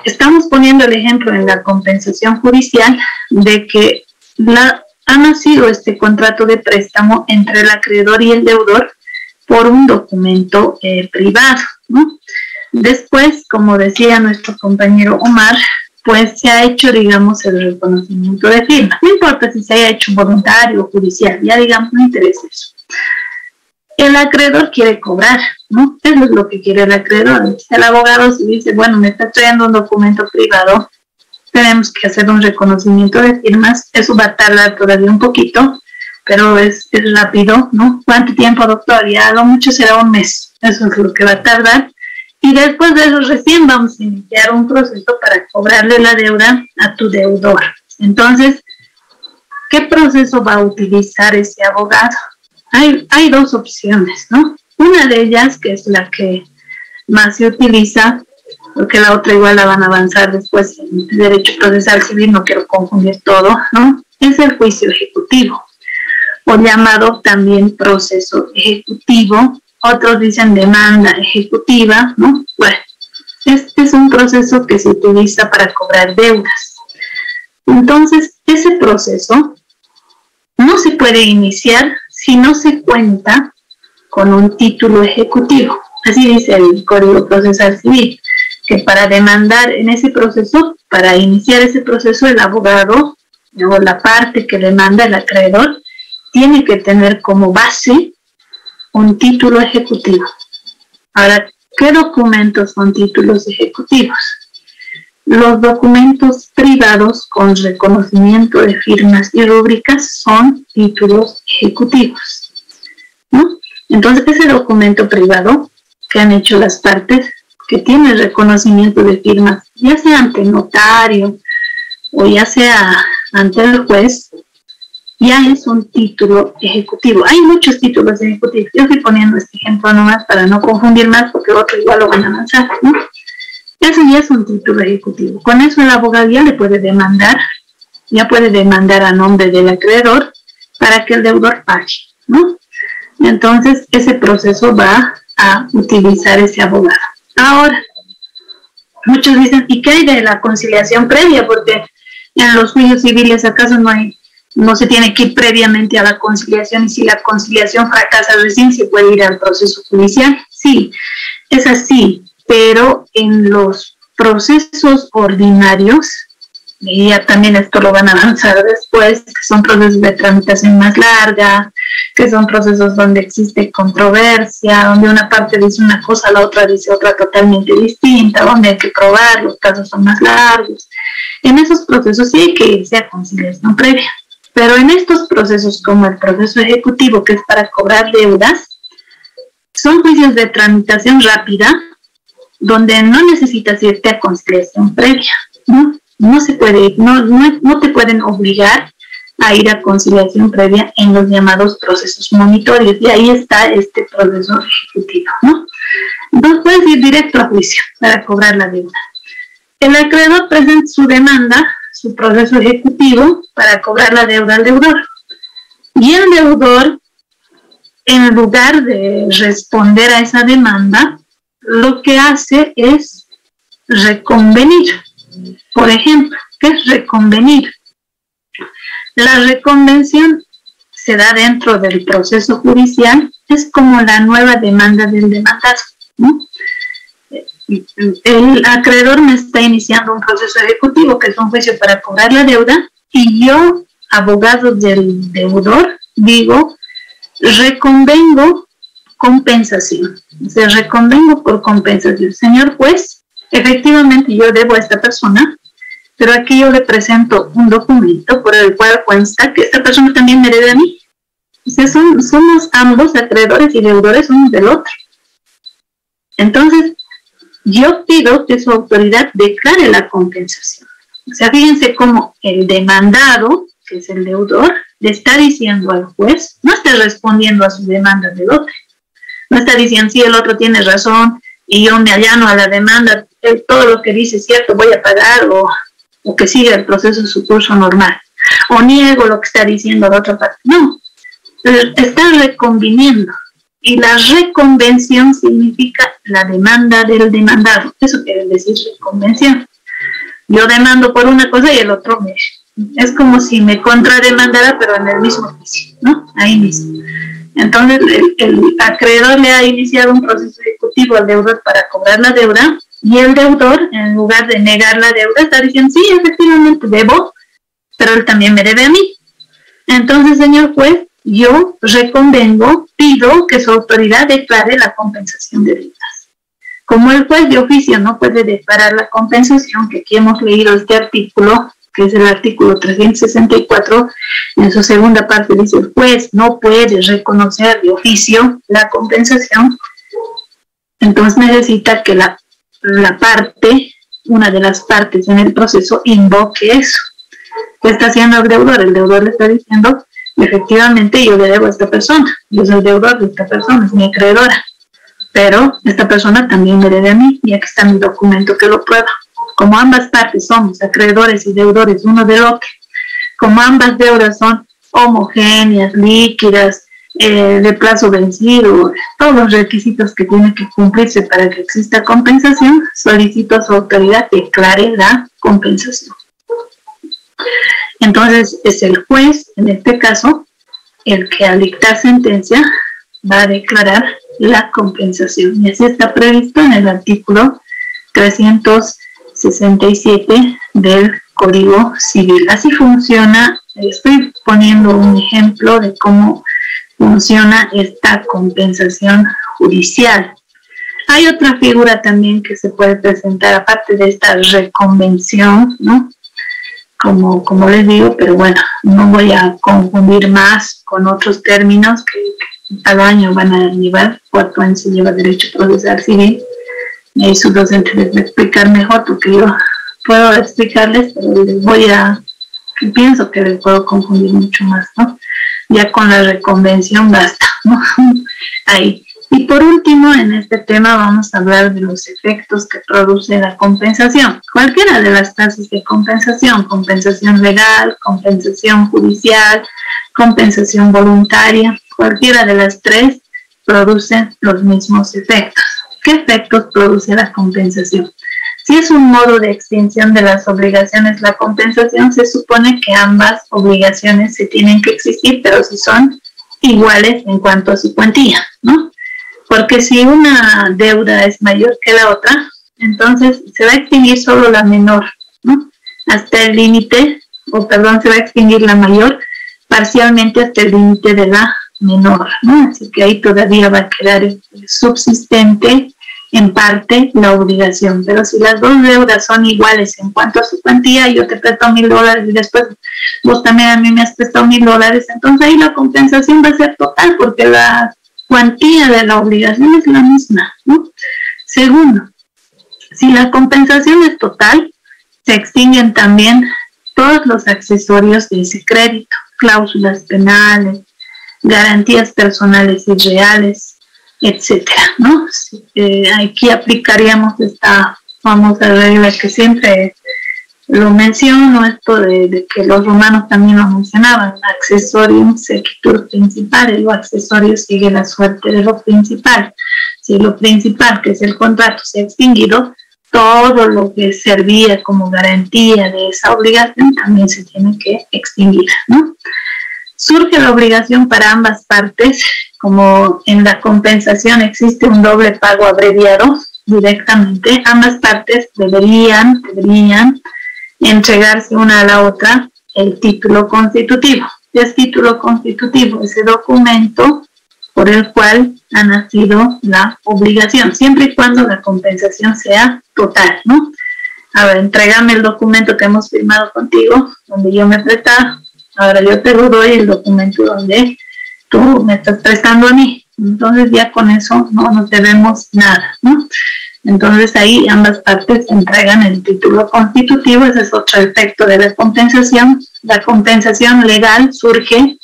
estamos poniendo el ejemplo en la compensación judicial de que ha nacido este contrato de préstamo entre el acreedor y el deudor por un documento privado, ¿no? Después, como decía nuestro compañero Omar, pues se ha hecho, digamos, el reconocimiento de firma. No importa si se haya hecho voluntario o judicial, ya digamos, no interesa eso. El acreedor quiere cobrar, ¿no? Eso es lo que quiere el acreedor. El abogado se dice, bueno, me está trayendo un documento privado, tenemos que hacer un reconocimiento de firmas, eso va a tardar todavía un poquito, pero es rápido, ¿no? ¿Cuánto tiempo, doctor? Ya lo mucho será un mes, eso es lo que va a tardar. Y después de eso recién vamos a iniciar un proceso para cobrarle la deuda a tu deudor. Entonces, ¿qué proceso va a utilizar ese abogado? Hay dos opciones, ¿no? Una de ellas, que es la que más se utiliza, porque la otra igual la van a avanzar después en Derecho Procesal Civil, no quiero confundir todo, ¿no? Es el juicio ejecutivo, o llamado también proceso ejecutivo. Otros dicen demanda ejecutiva, ¿no? Bueno, este es un proceso que se utiliza para cobrar deudas. Entonces, ese proceso no se puede iniciar si no se cuenta con un título ejecutivo. Así dice el Código Procesal Civil, que para demandar en ese proceso, para iniciar ese proceso, el abogado o la parte que demanda, el acreedor, tiene que tener como base un título ejecutivo. Ahora, ¿qué documentos son títulos ejecutivos? Los documentos privados con reconocimiento de firmas y rúbricas son títulos ejecutivos, ¿no? Entonces, ese documento privado que han hecho las partes, que tiene reconocimiento de firmas, ya sea ante notario o ya sea ante el juez, ya es un título ejecutivo. Hay muchos títulos ejecutivos. Yo estoy poniendo este ejemplo nomás para no confundir más, porque otro igual lo van a avanzar, ¿no? Eso ya es un título ejecutivo. Con eso el abogado ya le puede demandar, ya puede demandar a nombre del acreedor para que el deudor pague, ¿no? Entonces, ese proceso va a utilizar ese abogado. Ahora, muchos dicen, ¿y qué hay de la conciliación previa? Porque en los juicios civiles, ¿acaso no se tiene que ir previamente a la conciliación? Y si la conciliación fracasa recién, ¿se puede ir al proceso judicial? Sí, es así, pero en los procesos ordinarios, y ya también esto lo van a avanzar después, que son procesos de tramitación más larga, que son procesos donde existe controversia, donde una parte dice una cosa, la otra dice otra totalmente distinta, donde hay que probar, los casos son más largos. En esos procesos sí hay que irse a conciliación previa. Pero en estos procesos, como el proceso ejecutivo, que es para cobrar deudas, son juicios de tramitación rápida, donde no necesitas irte a conciliación previa, ¿no? No se puede ir, no te pueden obligar a ir a conciliación previa en los llamados procesos monitorios, y ahí está este proceso ejecutivo, ¿no? Entonces puedes ir directo a juicio para cobrar la deuda. El acreedor presenta su demanda, su proceso ejecutivo, para cobrar la deuda al deudor. Y el deudor, en lugar de responder a esa demanda, lo que hace es reconvenir. Por ejemplo, ¿qué es reconvenir? La reconvención se da dentro del proceso judicial, es como la nueva demanda del demandado, ¿no? El acreedor me está iniciando un proceso ejecutivo, que es un juicio para cobrar la deuda, y yo, abogado del deudor, digo, reconvengo compensación. O sea, reconvengo por compensación. Señor juez, efectivamente yo debo a esta persona, pero aquí yo le presento un documento por el cual consta que esta persona también me debe a mí. O sea, somos ambos acreedores y deudores uno del otro. Entonces, yo pido que su autoridad declare la compensación. O sea, fíjense cómo el demandado, que es el deudor, le está diciendo al juez, no está respondiendo a su demanda del otro. No está diciendo, sí, el otro tiene razón y yo me allano a la demanda, todo lo que dice es cierto, voy a pagar, o que siga el proceso en su curso normal. O niego lo que está diciendo la otra parte. No, está reconviniendo. Y la reconvención significa la demanda del demandado. Eso quiere decir reconvención. Yo demando por una cosa y el otro me... Es como si me contrademandara, pero en el mismo juicio, ¿no? Ahí mismo. Entonces, el acreedor le ha iniciado un proceso ejecutivo al deudor para cobrar la deuda, y el deudor, en lugar de negar la deuda, está diciendo, sí, efectivamente debo, pero él también me debe a mí. Entonces, señor juez, yo reconvengo, pido que su autoridad declare la compensación de deudas. Como el juez de oficio no puede declarar la compensación, que aquí hemos leído este artículo, que es el artículo 364, en su segunda parte dice, el juez no puede reconocer de oficio la compensación, entonces necesita que la parte, una de las partes en el proceso, invoque eso. ¿Qué está haciendo el deudor? El deudor le está diciendo, efectivamente yo le debo a esta persona, yo soy deudor de esta persona, es mi acreedora, pero esta persona también me debe a mí, y aquí está mi documento que lo prueba. Como ambas partes somos acreedores y deudores uno del otro, como ambas deudas son homogéneas, líquidas, de plazo vencido, todos los requisitos que tienen que cumplirse para que exista compensación, solicito a su autoridad que declare la compensación. Entonces es el juez, en este caso, el que al dictar sentencia va a declarar la compensación, y así está previsto en el artículo 367 del Código Civil. Así funciona. Estoy poniendo un ejemplo de cómo funciona esta compensación judicial. Hay otra figura también que se puede presentar, aparte de esta reconvención, ¿no? Como les digo, pero bueno, no voy a confundir más con otros términos que cada año van a llevar. 4 años se lleva Derecho Procesal Civil, y su docente les va a explicar mejor, porque yo puedo explicarles, pero pienso que les puedo confundir mucho más, ¿no? Ya con la reconvención basta, ¿no? Ahí. Y por último, en este tema vamos a hablar de los efectos que produce la compensación. Cualquiera de las clases de compensación legal, compensación judicial, compensación voluntaria, cualquiera de las tres produce los mismos efectos. ¿Qué efectos produce la compensación? Si es un modo de extinción de las obligaciones, la compensación, se supone que ambas obligaciones se tienen que existir, pero si son iguales en cuanto a su cuantía, ¿no? Porque si una deuda es mayor que la otra, entonces se va a extinguir solo la menor, ¿no? Hasta el límite, se va a extinguir la mayor parcialmente hasta el límite de la menor, ¿no? Así que ahí todavía va a quedar subsistente en parte la obligación. Pero si las dos deudas son iguales en cuanto a su cuantía, yo te presto $1,000 y después vos también a mí me has prestado $1,000, entonces ahí la compensación va a ser total, porque la cuantía de la obligación es la misma, ¿no? Segundo, si la compensación es total, se extinguen también todos los accesorios de ese crédito, cláusulas penales, garantías personales y reales, etcétera, ¿no? Aquí aplicaríamos esta famosa regla que siempre lo menciono, esto de que los romanos también lo mencionaban: accessorium sequitur principale, lo accesorio sigue la suerte de lo principal. Si lo principal, que es el contrato, se ha extinguido, todo lo que servía como garantía de esa obligación también se tiene que extinguir, ¿no? Surge la obligación para ambas partes, como en la compensación existe un doble pago abreviado directamente, ambas partes deberían entregarse una a la otra el título constitutivo. ¿Qué es título constitutivo? Ese documento por el cual ha nacido la obligación, siempre y cuando la compensación sea total, ¿no? A ver, entrégame el documento que hemos firmado contigo, donde yo me he prestado. Ahora yo te lo doy, el documento donde tú me estás prestando a mí. Entonces ya con eso no nos debemos nada, ¿no? Entonces ahí ambas partes entregan el título constitutivo. Ese es otro efecto de la compensación. La compensación legal surge,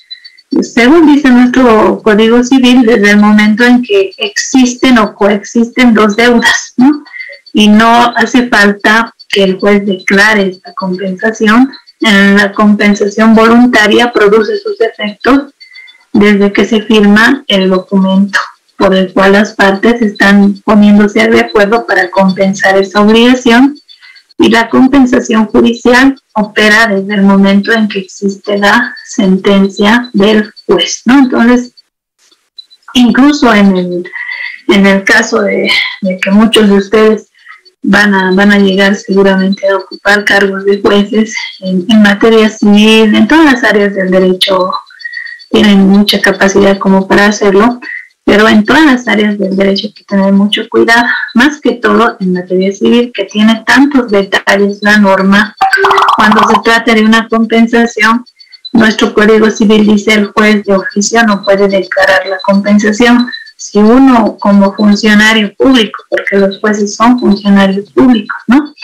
según dice nuestro Código Civil, desde el momento en que existen o coexisten dos deudas, ¿no? Y no hace falta que el juez declare esta compensación. En la compensación voluntaria produce sus efectos desde que se firma el documento por el cual las partes están poniéndose de acuerdo para compensar esa obligación, y la compensación judicial opera desde el momento en que existe la sentencia del juez, ¿no? Entonces, incluso en el caso de que muchos de ustedes van a llegar seguramente a ocupar cargos de jueces en materia civil, en todas las áreas del derecho tienen mucha capacidad como para hacerlo, pero en todas las áreas del derecho hay que tener mucho cuidado, más que todo en materia civil, que tiene tantos detalles la norma. Cuando se trata de una compensación, nuestro Código Civil dice: el juez de oficio no puede declarar la compensación. Si uno, como funcionario público, porque los jueces son funcionarios públicos, ¿no?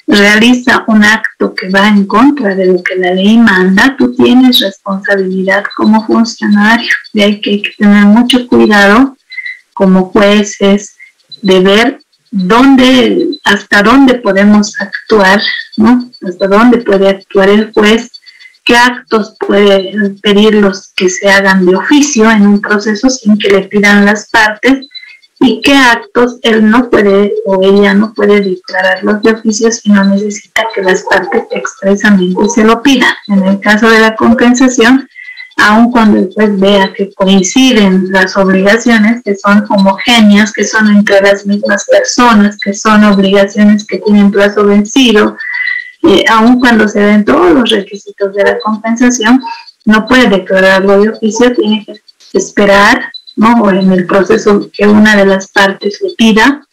realiza un acto que va en contra de lo que la ley manda, tú tienes responsabilidad como funcionario. De ahí que hay que tener mucho cuidado como jueces de ver hasta dónde podemos actuar, ¿no? Hasta dónde puede actuar el juez, qué actos puede pedirlos que se hagan de oficio en un proceso sin que le pidan las partes, y qué actos él no puede o ella no puede declararlos de oficio si no necesita que las partes expresamente se lo pidan. En el caso de la compensación, aun cuando el juez vea que coinciden las obligaciones, que son homogéneas, que son entre las mismas personas, que son obligaciones que tienen plazo vencido, aun cuando se den todos los requisitos de la compensación, no puede declararlo de oficio, tiene que esperar, ¿no? O en el proceso que una de las partes le pida,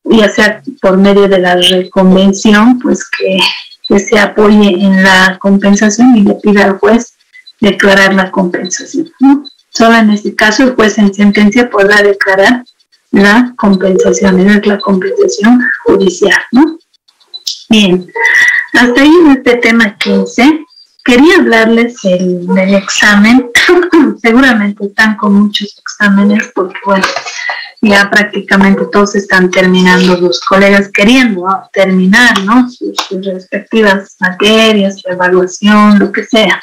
ya sea por medio de la reconvención, pues que se apoye en la compensación y le pida al juez declarar la compensación, ¿no? Solo en este caso el juez en sentencia podrá declarar la compensación, es la compensación judicial, ¿no? Bien, hasta ahí en este tema 15. Quería hablarles del examen. Seguramente están con muchos exámenes porque, bueno, ya prácticamente todos están terminando, los colegas queriendo terminar, ¿no? Sus respectivas materias, su evaluación, lo que sea.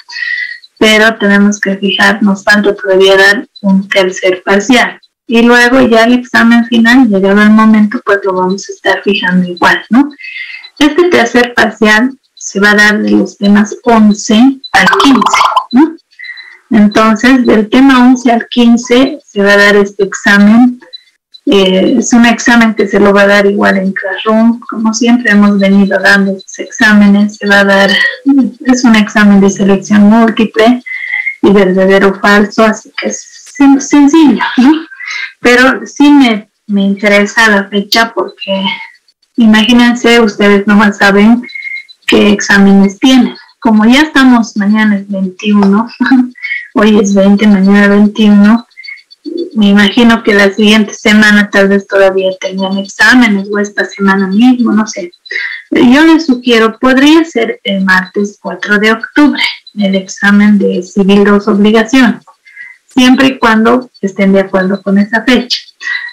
Pero tenemos que fijarnos, falta todavía dar un tercer parcial. Y luego ya el examen final, llegado el momento, pues lo vamos a estar fijando igual, ¿no? Este tercer parcial se va a dar de los temas 11 al 15, ¿no? Entonces, del tema 11 al 15 se va a dar este examen. Es un examen que se lo va a dar igual en Classroom, como siempre hemos venido dando estos exámenes. Se va a dar, es un examen de selección múltiple y verdadero o falso, así que es sencillo, ¿no? Pero sí me interesa la fecha porque imagínense, ustedes no saben qué exámenes tienen. Como ya estamos, mañana es 21, hoy es 20, mañana 21, me imagino que la siguiente semana tal vez todavía tengan exámenes o esta semana mismo, no sé. Yo les sugiero, podría ser el martes 4 de octubre, el examen de Civil 2 Obligaciones, siempre y cuando estén de acuerdo con esa fecha.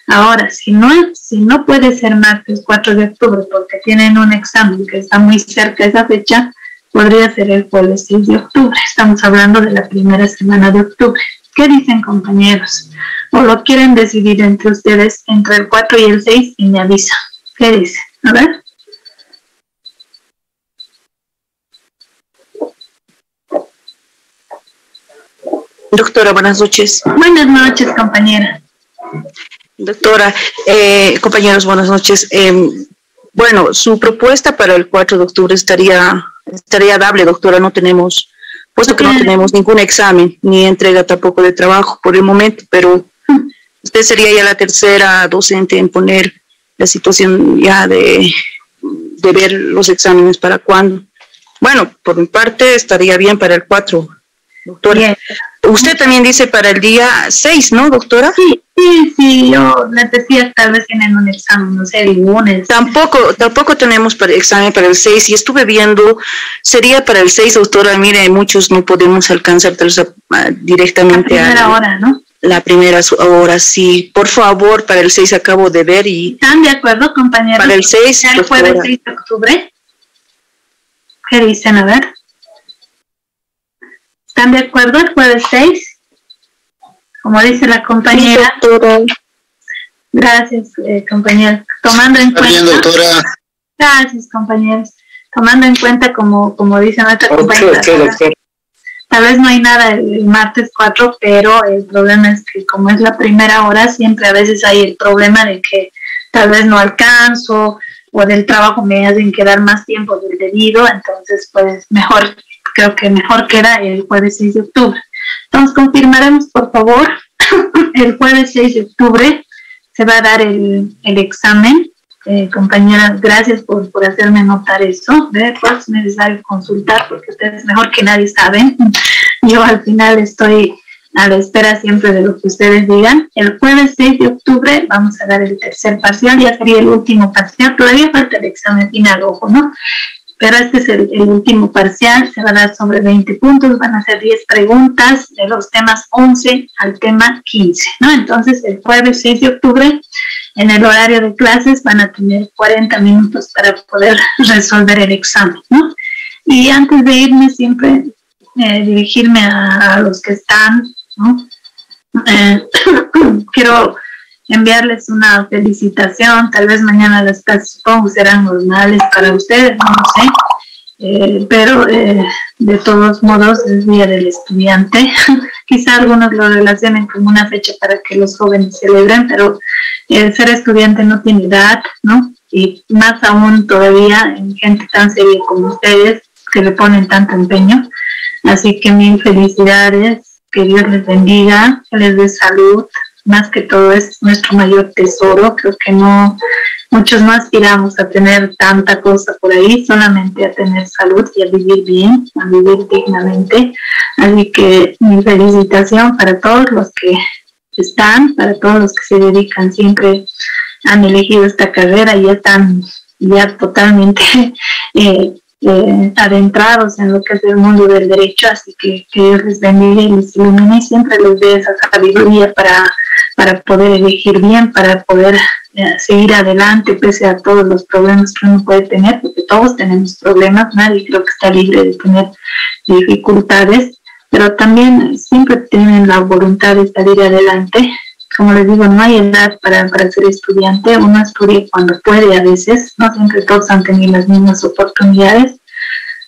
Ahora, si no puede ser martes 4 de octubre porque tienen un examen que está muy cerca de esa fecha, podría ser el jueves 6 de octubre. Estamos hablando de la primera semana de octubre. ¿Qué dicen, compañeros? ¿O lo quieren decidir entre ustedes, entre el 4 y el 6 y me avisan? ¿Qué dicen? A ver. Doctora, buenas noches. Buenas noches, compañera. Doctora, compañeros, buenas noches. Bueno, su propuesta para el 4 de octubre estaría dable, doctora. No tenemos, puesto que no tenemos ningún examen, ni entrega tampoco de trabajo por el momento, pero usted sería ya la tercera docente en poner la situación ya de ver los exámenes para cuándo. Bueno, por mi parte estaría bien para el 4, doctora. Bien. Usted también dice para el día 6, ¿no, doctora? Sí, yo les decía, tal vez tienen un examen, no sé, el lunes. Tampoco tenemos examen para el 6, y estuve viendo, sería para el 6, doctora. Mire, muchos no podemos alcanzar directamente la primera hora, ¿no? La primera hora, sí. Por favor, para el 6 acabo de ver y... ¿Están de acuerdo, compañeros? Para el 6, ¿el jueves 6 de octubre? ¿Qué dicen? A ver. ¿Están de acuerdo el jueves 6? Como dice la compañera. Sí, doctora. Gracias, compañera. Tomando en cuenta. Bien, doctora. Gracias, compañeros. Tomando en cuenta, como dice nuestra compañera. Tal vez no hay nada el martes 4, pero el problema es que como es la primera hora, siempre a veces hay el problema de que tal vez no alcanzo o del trabajo me hacen quedar más tiempo del debido, entonces pues creo que mejor queda el jueves 6 de octubre. Entonces confirmaremos, por favor, el jueves 6 de octubre se va a dar el examen. Compañeras, gracias por hacerme notar eso. Pues es necesario consultar porque ustedes mejor que nadie saben. Yo al final estoy a la espera siempre de lo que ustedes digan. El jueves 6 de octubre vamos a dar el tercer parcial, ya sería el último parcial, todavía falta el examen final, ojo, ¿no? Pero este es el último parcial, se va a dar sobre 20 puntos, van a ser 10 preguntas de los temas 11 al tema 15, ¿no? Entonces, el jueves 6 de octubre, en el horario de clases, van a tener 40 minutos para poder resolver el examen, ¿no? Y antes de irme, siempre dirigirme a los que están, ¿no? Quiero enviarles una felicitación. Tal vez mañana las clases, supongo, serán normales para ustedes, no lo sé, pero de todos modos es Día del Estudiante. Quizá algunos lo relacionen como una fecha para que los jóvenes celebren, pero ser estudiante no tiene edad, ¿no? Y más aún todavía en gente tan seria como ustedes, que le ponen tanto empeño. Así que mil felicidades, que Dios les bendiga, que les dé salud. Más que todo es nuestro mayor tesoro. Creo que muchos no aspiramos a tener tanta cosa por ahí, solamente a tener salud y a vivir bien, a vivir dignamente. Así que mi felicitación para todos los que están, para todos los que se dedican, siempre han elegido esta carrera y están ya totalmente adentrados en lo que es el mundo del derecho. Así que Dios les bendiga y les ilumine y siempre les dé esa sabiduría para poder elegir bien, para poder seguir adelante pese a todos los problemas que uno puede tener, porque todos tenemos problemas, nadie creo que está libre de tener dificultades, pero también siempre tienen la voluntad de salir adelante. Como les digo, no hay edad para ser estudiante, uno estudia cuando puede a veces, no siempre todos han tenido las mismas oportunidades.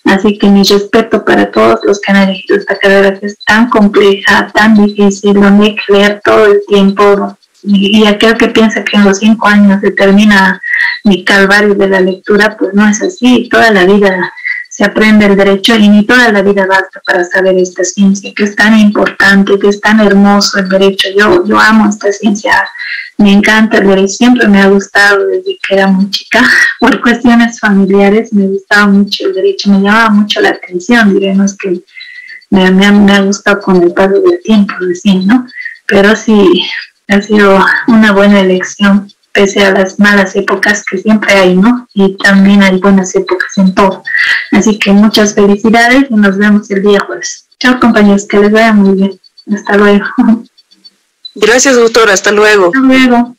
Así que mi respeto para todos los que han elegido esta carrera, que es tan compleja, tan difícil, donde hay que leer todo el tiempo. Y aquel que piensa que en los 5 años se termina mi calvario de la lectura, pues no es así. Toda la vida se aprende el derecho y ni toda la vida basta para saber esta ciencia, que es tan importante, que es tan hermoso el derecho. Yo amo esta ciencia, me encanta el derecho, siempre me ha gustado desde que era muy chica. Por cuestiones familiares me gustaba mucho el derecho, me llamaba mucho la atención, diremos que me ha gustado con el paso del tiempo recién, ¿no? Pero sí, ha sido una buena elección, pese a las malas épocas que siempre hay, ¿no? Y también hay buenas épocas en todo. Así que muchas felicidades y nos vemos el día jueves. Chao, compañeros, que les vaya muy bien. Hasta luego. Gracias, doctora. Hasta luego. Hasta luego.